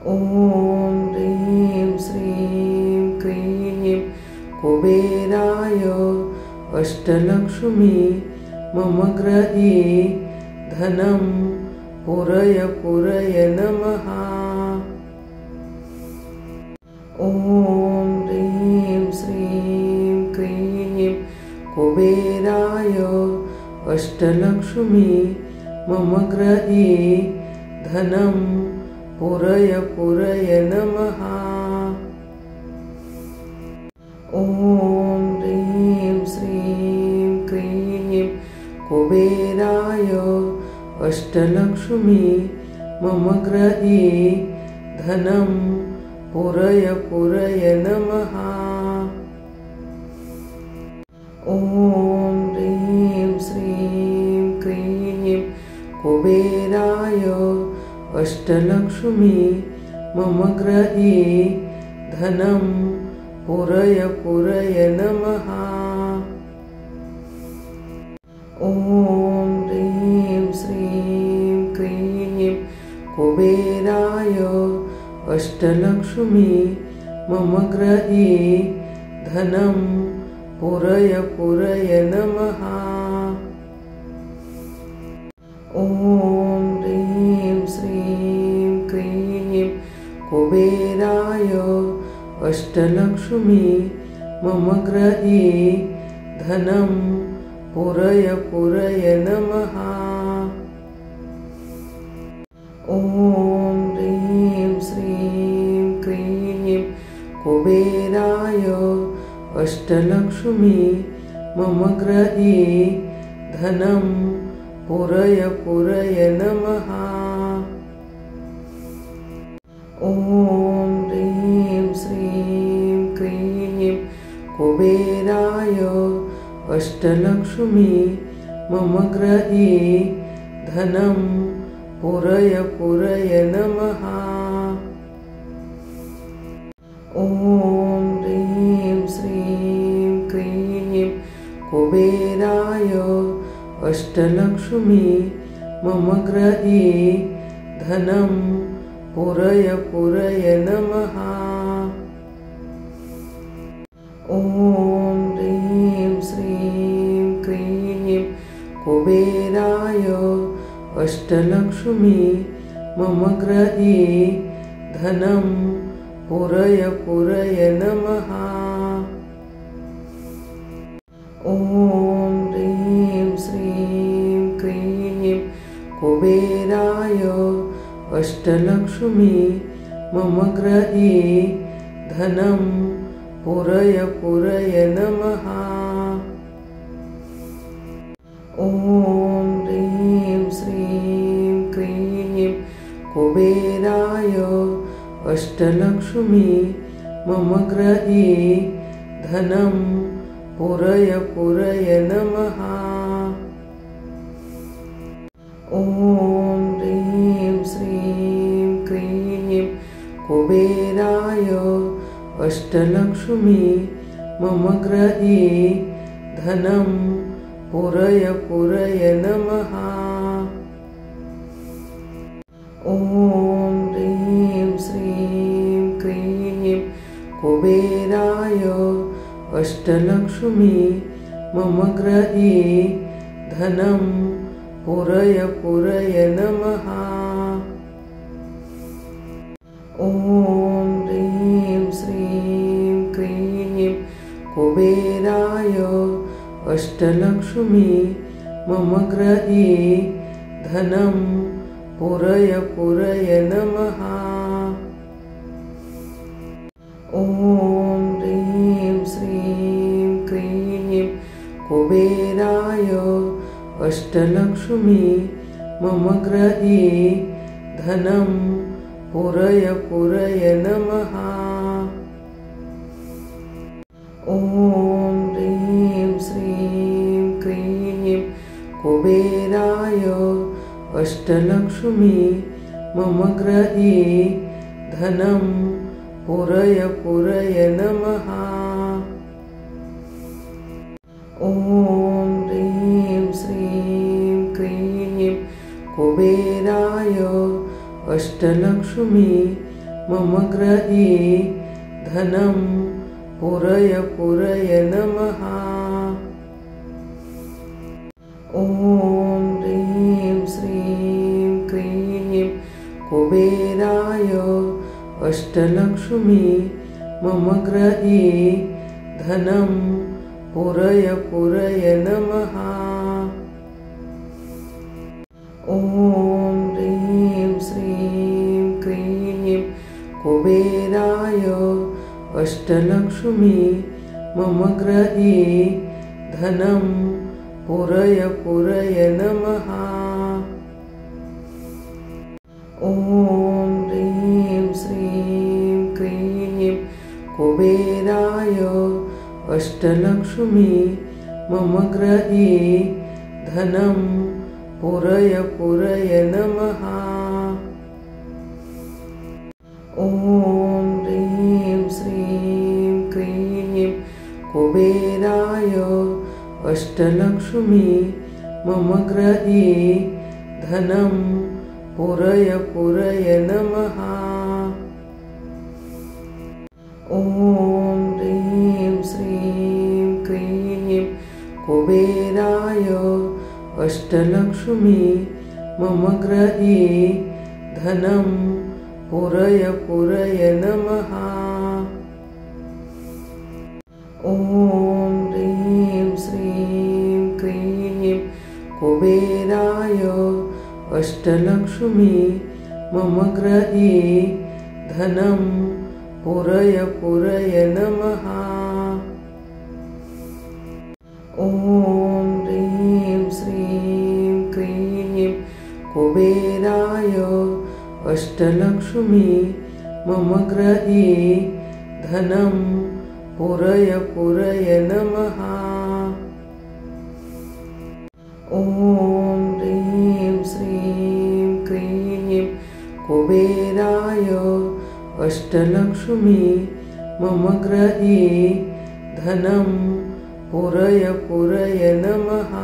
ॐ ह्रीं श्रीं क्रीं कुबेराय अष्टलक्ष्मी मम गृहे धनं पुरय पुरय नमः। ॐ ह्रीं श्रीं क्रीं कुबेराय अष्टलक्ष्मी मम गृहे धनं पुरय पुरय नमः। ॐ ह्रीं श्रीं क्रीं कुबेराय अष्टलक्ष्मी मम गृहे धनं पुरय पुरय नमः। ॐ ह्रीं श्रीं क्रीं कुबेराय अष्टलक्ष्मी मम गृहे धनं पुरय पुरय नमः। ॐ ह्रीं श्रीं क्रीं कुबेराय अष्टलक्ष्मी मम गृहे धनं पुरय पुरय नमः। ॐ ह्रीं श्रीं क्रीं कुबेराय अष्टलक्ष्मी मम गृहे धनं पुरय पुरय नमः। ॐ ह्रीं श्रीं क्रीं कुबेराय अष्टलक्ष्मी मम गृहे धनं पुरय पुरय नमः। ॐ ह्रीं श्रीं क्रीं कुबेराय अष्टलक्ष्मी मम गृहे धनं पुरय पुरय नमः। ॐ ह्रीं श्रीं क्रीं कुबेराय अष्टलक्ष्मी मम गृहे धनं पुरय पुरय नमः। ॐ ह्रीं श्रीं क्रीं कुबेराय अष्टलक्ष्मी मम गृहे धनं पुरय पुरय नमः। ॐ ह्रीं श्रीं क्रीं कुबेराय अष्टलक्ष्मी मम गृहे धनं पुरय पुरय नमः। ॐ ह्रीं श्रीं क्रीं कुबेराय अष्टलक्ष्मी मम गृहे धनं पुरय पुरय नमः। ॐ ह्रीं श्रीं क्रीं कुबेराय अष्टलक्ष्मी मम गृहे धनं पुरय पुरय नमः। ॐ ह्रीं श्रीं क्रीं कुबेराय अष्टलक्ष्मी मम गृहे धनं पुरय पुरय नमः। ॐ ह्रीं श्रीं क्रीं कुबेराय अष्टलक्ष्मी मम गृहे धनं पुरय पुरय नमः। ॐ ह्रीं श्रीं क्रीं कुबेराय अष्टलक्ष्मी मम गृहे धनं पुरय पुरय नमः। ॐ ह्रीं श्रीं क्रीं कुबेराय अष्टलक्ष्मी मम गृहे धनं पुरय पुरय नमः। ॐ ह्रीं श्रीं क्रीं कुबेराय अष्टलक्ष्मी मम गृहे धनं पुरय पुरय नमः। ॐ ह्रीं श्रीं क्रीं कुबेराय अष्टलक्ष्मी मम गृहे धनं पुरय पुरय नमः। ॐ ह्रीं श्रीं क्रीं कुबेराय अष्टलक्ष्मी मम गृहे धनं पुरय पुरय नमः। ॐ ह्रीं श्रीं क्रीं कुबेराय अष्टलक्ष्मी मम गृहे धनं पुरय पुरय नमः। ॐ ह्रीं श्रीं क्रीं कुबेराय अष्टलक्ष्मी मम गृहे धनं पुरय पुरय नमः। ॐ ह्रीं श्रीं क्रीं कुबेराय अष्टलक्ष्मी मम गृहे धनं पुरय पुरय नमः। ॐ ह्रीं श्रीं क्रीं कुबेराय अष्टलक्ष्मी मम गृहे धनं पुरय पुरय नमः। ॐ ह्रीं श्रीं क्रीं कुबेराय अष्टलक्ष्मी मम गृहे धनं पुरय पुरय नमः। ॐ ह्रीं श्रीं क्रीं कुबेराय अष्टलक्ष्मी मम गृहे धनं पुरय पुरय नमः।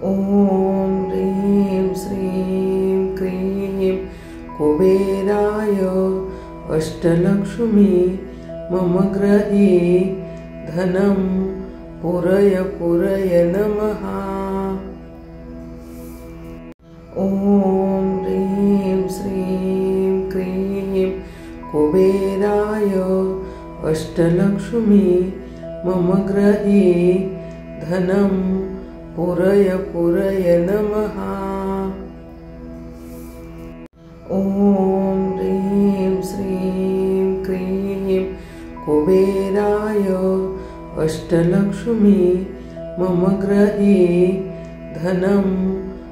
ॐ ह्रीं श्रीं क्रीं कुबेराय अष्टलक्ष्मी मम गृहे धनं पुरय पुरय नमः। ॐ ह्रीं श्रीं क्रीं कुबेराय अष्टलक्ष्मी मम गृहे धनं पुरय पुरय नमः। ॐ ह्रीं श्रीं क्रीं कुबेराय अष्टलक्ष्मी मम गृहे धनं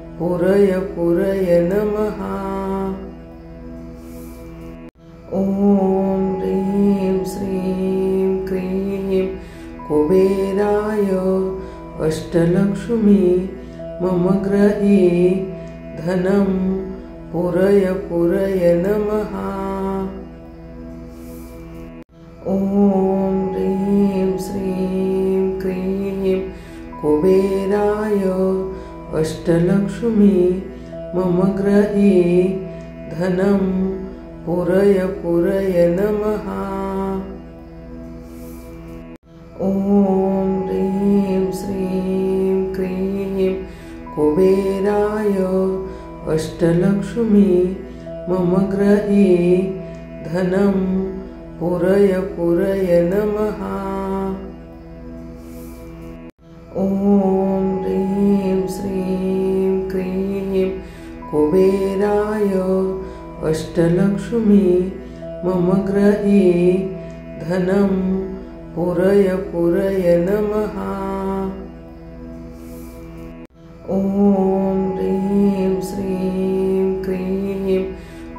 पुरय पुरय नमः। ॐ ह्रीं श्रीं क्रीं कुबेराय अष्टलक्ष्मी मम गृहे धनं पुरय पुरय नमः। ॐ ह्रीं श्रीं क्रीं कुबेराय अष्टलक्ष्मी मम गृहे धनं पुरय पुरय नमः। ॐ ह्रीं श्रीं क्रीं कुबेराय अष्टलक्ष्मी मम गृहे धनं पुरय पुरय नमः। ॐ ह्रीं श्रीं क्रीं कुबेराय अष्टलक्ष्मी मम गृहे धनं पुरय पुरय नमः। ॐ ह्रीं श्रीं क्रीं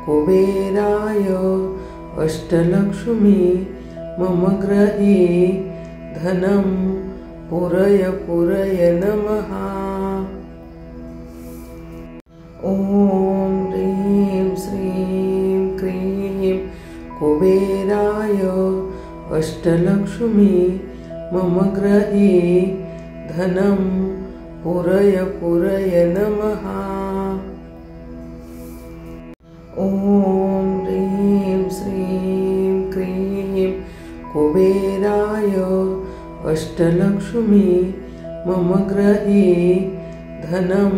कुबेराय अष्टलक्ष्मी मम गृहे धनं पुरय पुरय नमः। ॐ ह्रीं श्रीं क्रीं कुबेराय अष्टलक्ष्मी मम गृहे धनं पुरय पुरय नमः। ॐ ह्रीं श्रीं क्रीं कुबेराय अष्टलक्ष्मी मम गृहे धनं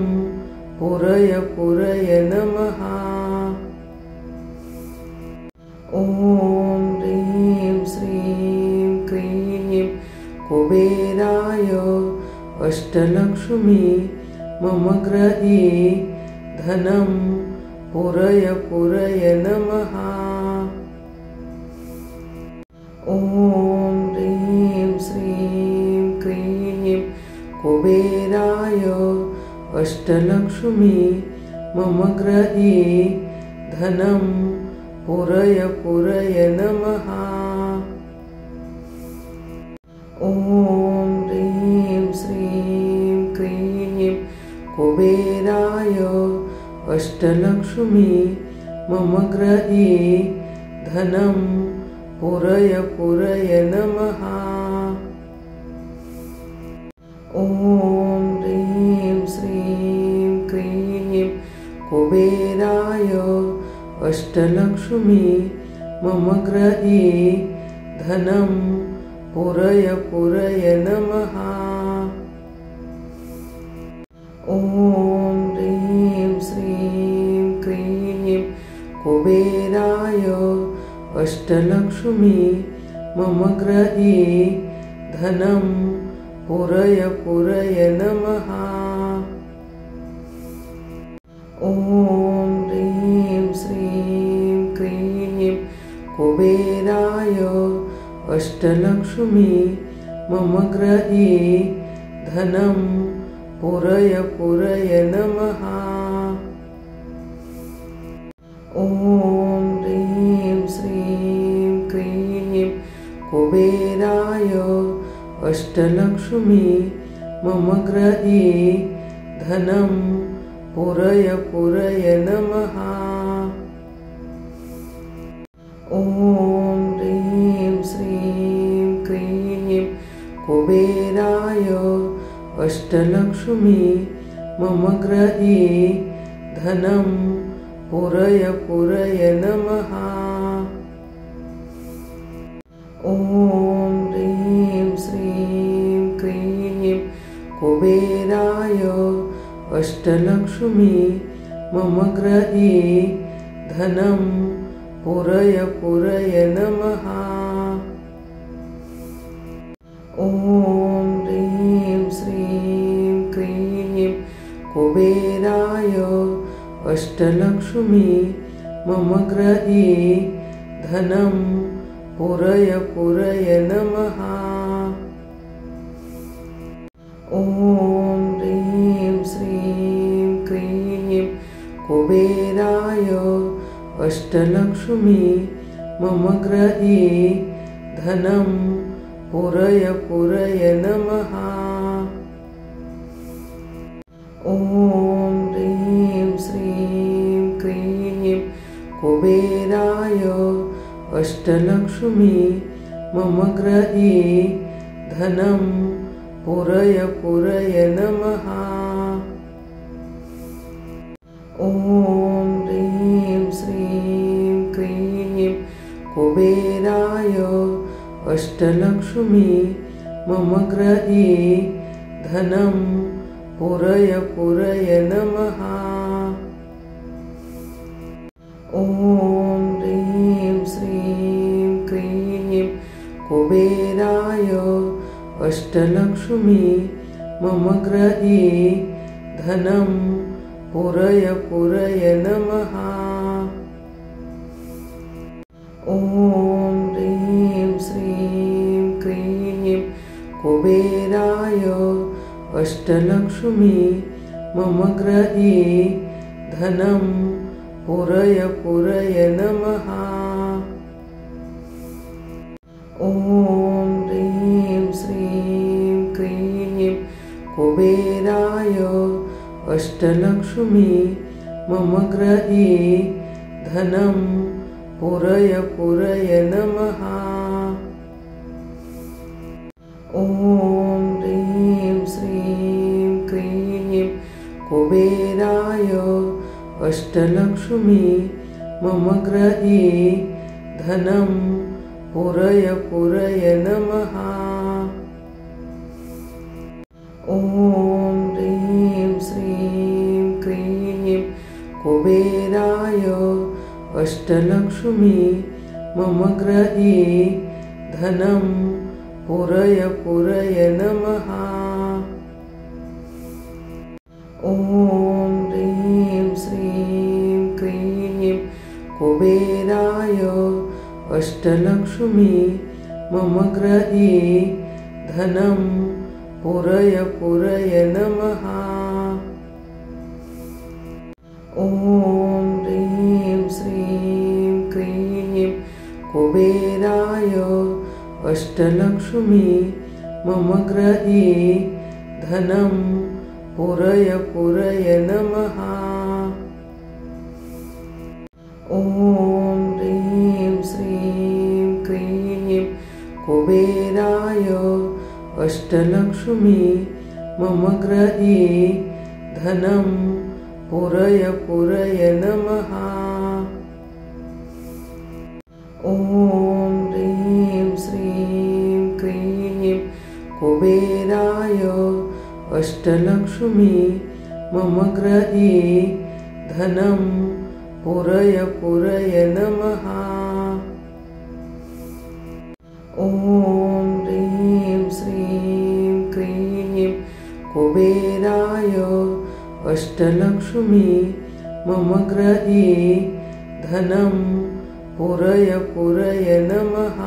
पुरय पुरय नमः। ॐ ह्रीं श्रीं क्रीं कुबेराय अष्टलक्ष्मी मम गृहे धनं पुरय पुरय नमः। ॐ ह्रीं श्रीं क्रीं कुबेराय अष्टलक्ष्मी मम गृहे धनं पुरय पुरय नमः। ॐ ह्रीं श्रीं क्रीं कुबेराय अष्टलक्ष्मी मम गृहे धनं पुरय पुरय नमः। ॐ ह्रीं श्रीं क्रीं कुबेराय अष्टलक्ष्मी मम गृहे धनं पुरय पुरय नमः। ॐ ह्रीं श्रीं क्रीं कुबेराय अष्टलक्ष्मी मम गृहे धनं पुरय पुरय नमः। ॐ ह्रीं श्रीं क्रीं कुबेराय अष्टलक्ष्मी मम गृहे धनं पुरय पुरय नमः। ॐ ह्रीं श्रीं क्रीं कुबेराय अष्टलक्ष्मी मम गृहे धनं पुरय पुरय नमः। ॐ ह्रीं श्रीं क्रीं कुबेराय अष्टलक्ष्मी मम गृहे धनं पुरय पुरय नमः। ॐ ह्रीं श्रीं क्रीं कुबेराय अष्टलक्ष्मी मम गृहे धनं पुरय पुरय नमः। ॐ ह्रीं श्रीं क्रीं कुबेराय अष्टलक्ष्मी मम गृहे धनं पुरय पुरय नमः। ॐ ह्रीं श्रीं क्रीं कुबेराय अष्टलक्ष्मी मम गृहे धनं पुरय पुरय नमः। ॐ ह्रीं श्रीं क्रीं कुबेराय अष्टलक्ष्मी मम गृहे धनं पुरय पुरय नमः। ॐ ह्रीं श्रीं क्रीं कुबेराय अष्टलक्ष्मी मम गृहे धनं पुरय पुरय नमः। ॐ ह्रीं श्रीं क्रीं कुबेराय अष्टलक्ष्मी मम गृहे धनं पुरय पुरय नमः। ॐ ह्रीं श्रीं क्रीं कुबेराय अष्टलक्ष्मी मम गृहे धनं पुरय पुरय नमः। ॐ ह्रीं श्रीं क्रीं कुबेराय अष्टलक्ष्मी मम गृहे धनं पुरय पुरय नमः। ॐ ह्रीं श्रीं क्रीं कुबेराय अष्टलक्ष्मी मम गृहे धनं पुरय पुरय नमः। ॐ ह्रीं श्रीं क्रीं कुबेराय अष्टलक्ष्मी मम गृहे धनं पुरय पुरय नमः। ॐ ह्रीं श्रीं क्रीं कुबेराय अष्टलक्ष्मी मम गृहे धनं पुरय पुरय नमः। ॐ ह्रीं श्रीं क्रीं कुबेराय अष्टलक्ष्मी मम गृहे धनं पुरय पुरय नमः। ॐ ह्रीं श्रीं क्रीं कुबेराय अष्टलक्ष्मी मम गृहे धनं पुरय पुरय नमः। ॐ ह्रीं श्रीं क्रीं कुबेराय अष्टलक्ष्मी मम गृहे धनं पुरय पुरय नमः। ॐ ह्रीं श्रीं क्रीं कुबेराय अष्टलक्ष्मी मम गृहे धनं पुरय पुरय नमः।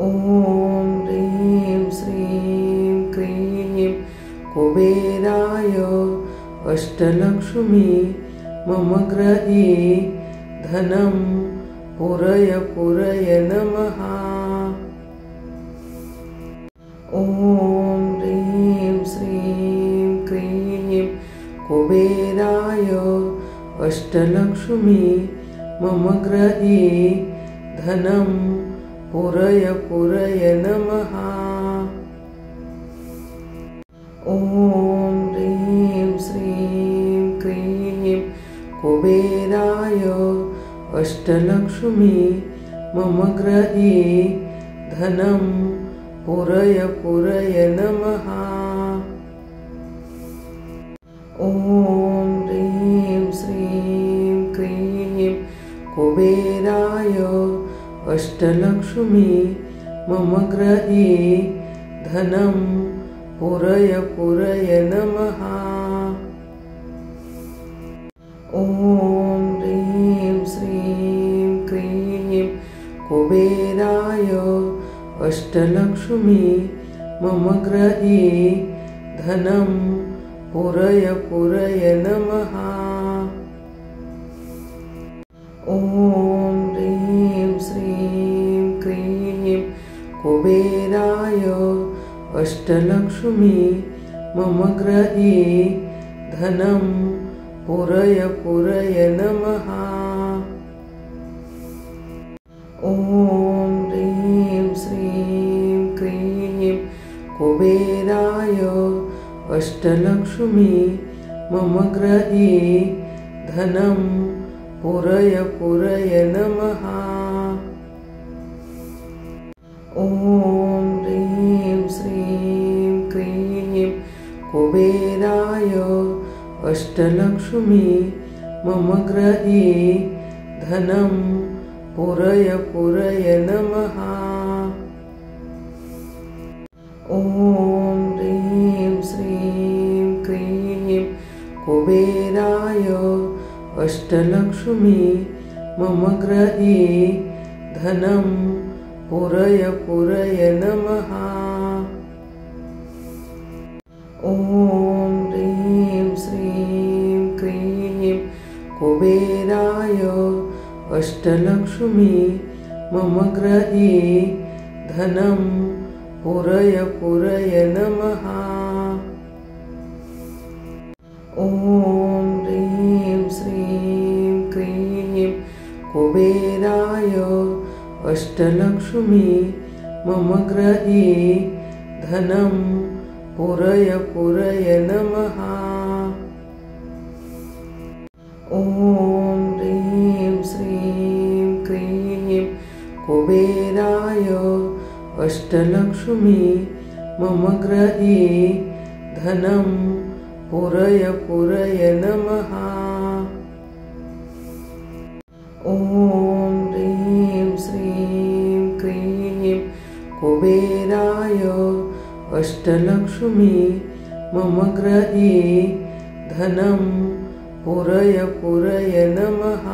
ॐ ह्रीं श्रीं क्रीं कुबेराय अष्टलक्ष्मी मम गृहे धनं पुरय पुरय नमः। ॐ ह्रीं श्रीं क्रीं कुबेराय अष्टलक्ष्मी मम गृहे धनं पुरय पुरय नमः। ॐ ह्रीं श्रीं क्रीं कुबेराय अष्टलक्ष्मी मम गृहे धनं पुरय पुरय नमः। ॐ ह्रीं श्रीं क्रीं कुबेराय अष्टलक्ष्मी मम गृहे धनं पुरय पुरय नमः। ॐ ह्रीं श्रीं क्रीं कुबेराय अष्टलक्ष्मी मम गृहे धनं पुरय पुरय नमः। ॐ ह्रीं श्रीं क्रीं कुबेराय अष्टलक्ष्मी मम गृहे धनं पुरय पुरय नमः। ॐ ह्रीं श्रीं क्रीं कुबेराय अष्टलक्ष्मी मम गृहे धनं पुरय पुरय नमः। ॐ ह्रीं श्रीं क्रीं कुबेराय अष्टलक्ष्मी मम गृहे धनं पुरय पुरय नमः। ॐ ह्रीं श्रीं क्रीं कुबेराय अष्टलक्ष्मी मम गृहे धनं पुरय पुरय नमः। ॐ ह्रीं श्रीं क्रीं कुबेराय अष्टलक्ष्मी मम गृहे धनं पुरय पुरय नमः। ॐ ह्रीं श्रीं क्रीं कुबेराय अष्टलक्ष्मी मम गृहे धनं पुरय पुरय नमः। ॐ ॐ ह्रीं श्रीं क्रीं कुबेराय अष्टलक्ष्मी मम गृहे धनं पुरय पुरय नमः। ॐ ह्रीं श्रीं क्रीं कुबेराय अष्टलक्ष्मी मम गृहे धनं पुरय पुरय नमः।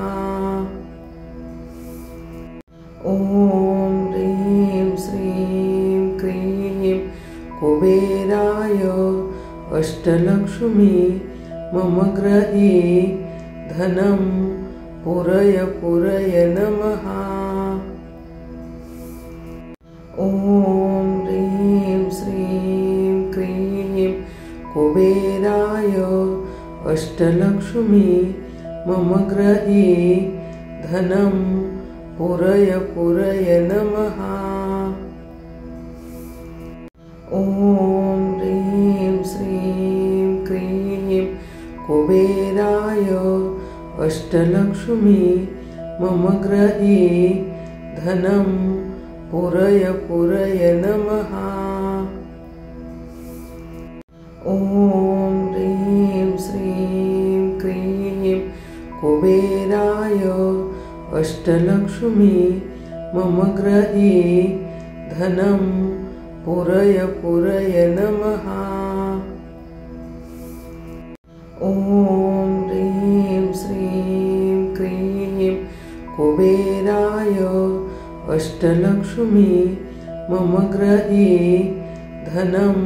ॐ ह्रीं श्रीं क्रीं कुबेराय अष्टलक्ष्मी मम गृहे धनं पुरय पुरय नमः। ॐ ह्रीं श्रीं क्रीं कुबेराय अष्टलक्ष्मी मम गृहे धनं पुरय पुरय नमः। ॐ ह्रीं श्रीं क्रीं कुबेराय अष्टलक्ष्मी मम गृहे धनं पुरय पुरय नमः। ॐ ह्रीं श्रीं क्रीं कुबेराय अष्टलक्ष्मी मम गृहे धनं पुरय पुरय नमः। ॐ ह्रीं श्रीं क्रीं कुबेराय अष्टलक्ष्मी मम गृहे धनं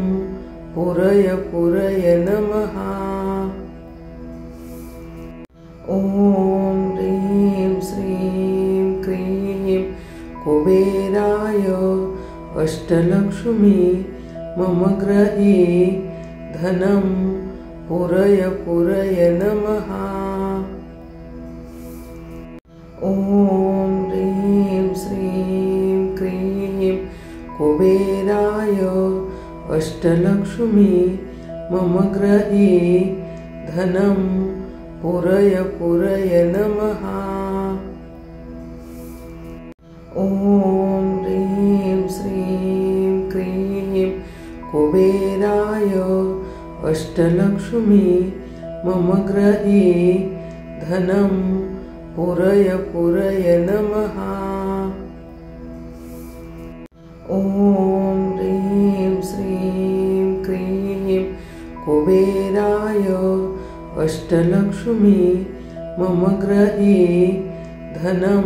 पुरय पुरय नमः। ॐ ह्रीं श्रीं क्रीं कुबेराय अष्टलक्ष्मी मम गृहे धनं पुरय पुरय नमः। ॐ ह्रीं श्रीं क्रीं कुबेराय अष्टलक्ष्मी मम गृहे धनं पुरय पुरय नमः। ॐ ह्रीं श्रीं क्रीं कुबेराय अष्टलक्ष्मी मम गृहे धनं पुरय पुरय नमः। ॐ ह्रीं श्रीं क्रीं कुबेराय अष्टलक्ष्मी मम गृहे धनं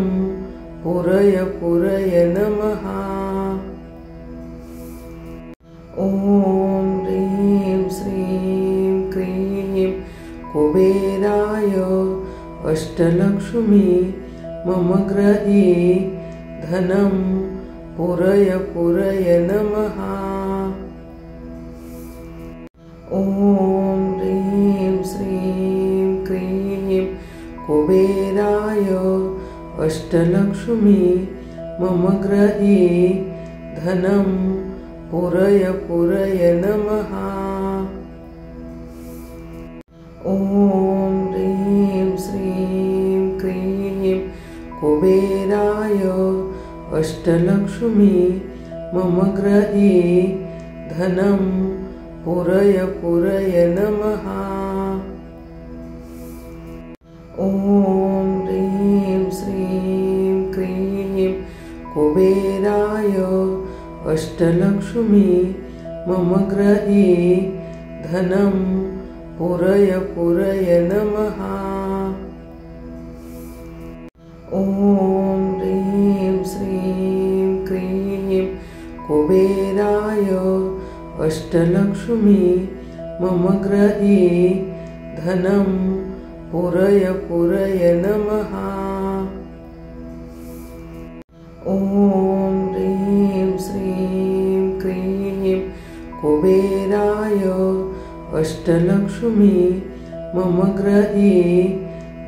पुरय पुरय नमः। ॐ ह्रीं श्रीं क्रीं कुबेराय अष्टलक्ष्मी मम गृहे धनं पुरय पुरय नमः। ॐ ह्रीं श्रीं क्रीं कुबेराय अष्टलक्ष्मी मम गृहे धनं पुरय पुरय नमः। ॐ ह्रीं श्रीं क्रीं कुबेराय अष्टलक्ष्मी मम गृहे धनं पुरय पुरय नमः। ॐ ह्रीं श्रीं क्रीं कुबेराय अष्टलक्ष्मी मम गृहे धनं पुरय पुरय नमः। ॐ ह्रीं श्रीं क्रीं कुबेराय अष्टलक्ष्मी मम गृहे धनं पुरय पुरय नमः। ॐ ह्रीं श्रीं क्रीं कुबेराय अष्टलक्ष्मी मम गृहे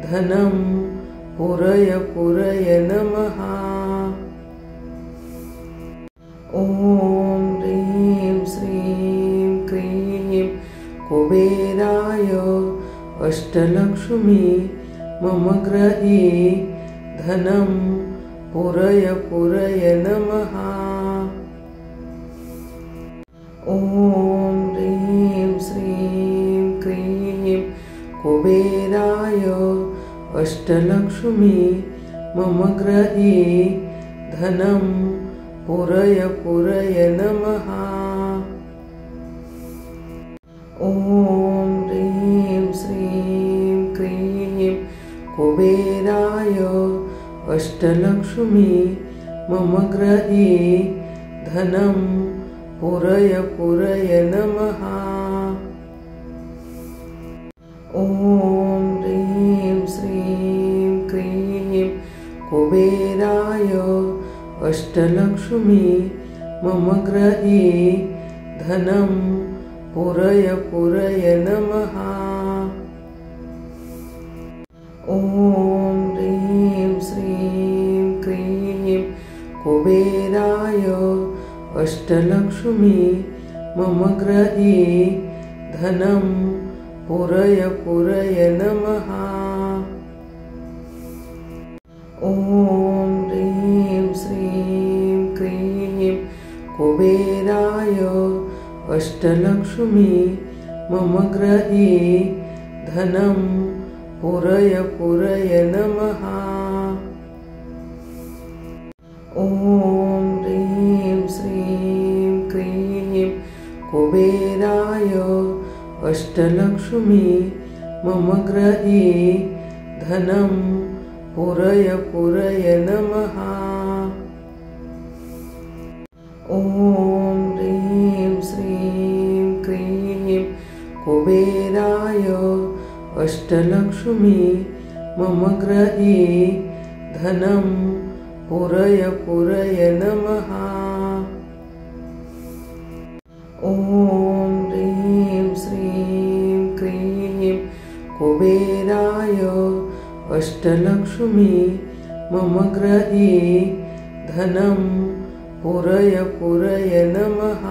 धनं पुरय पुरय नमः। ॐ ह्रीं श्रीं क्रीं कुबेराय अष्टलक्ष्मी मम गृहे धनं पुरय पुरय नमः। ॐ ह्रीं श्रीं क्रीं कुबेराय अष्टलक्ष्मी मम गृहे धनं पुरय पुरय नमः। ॐ ह्रीं श्रीं क्रीं कुबेराय अष्टलक्ष्मी मम गृहे धनं पुरय पुरय नमः। ॐ ह्रीं श्रीं क्रीं कुबेराय अष्टलक्ष्मी मम गृहे धनं पुरय पुरय नमः। ॐ ह्रीं श्रीं क्रीं कुबेराय अष्टलक्ष्मी मम गृहे धनं पुरय पुरय नमः। ॐ ह्रीं श्रीं क्रीं कुबेराय अष्टलक्ष्मी मम गृहे धनं पुरय पुरय नमः। ॐ ह्रीं श्रीं क्रीं कुबेराय अष्टलक्ष्मी मम गृहे धनं पुरय पुरय नमः। ॐ ह्रीं श्रीं क्रीं कुबेराय अष्टलक्ष्मी मम गृहे धनं पुरय पुरय नमः। ॐ ह्रीं श्रीं क्रीं कुबेराय अष्टलक्ष्मी मम गृहे धनं पुरय पुरय नमः।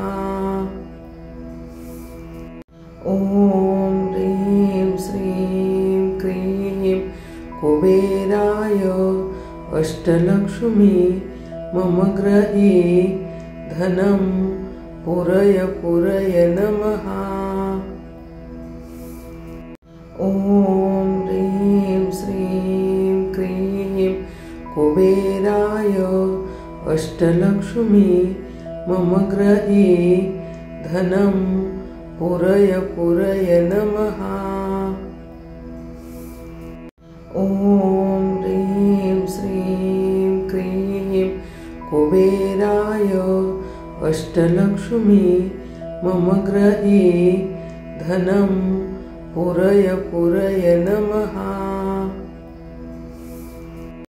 ॐ ह्रीं श्रीं क्रीं कुबेराय अष्टलक्ष्मी मम गृहे धनं पुरय पुरय नमः। ॐ ह्रीं श्रीं क्रीं कुबेराय अष्टलक्ष्मी मम गृहे धनं पुरय पुरय नमः। ॐ ह्रीं श्रीं क्रीं कुबेराय अष्टलक्ष्मी मम गृहे धनं पुरय पुरय नमः।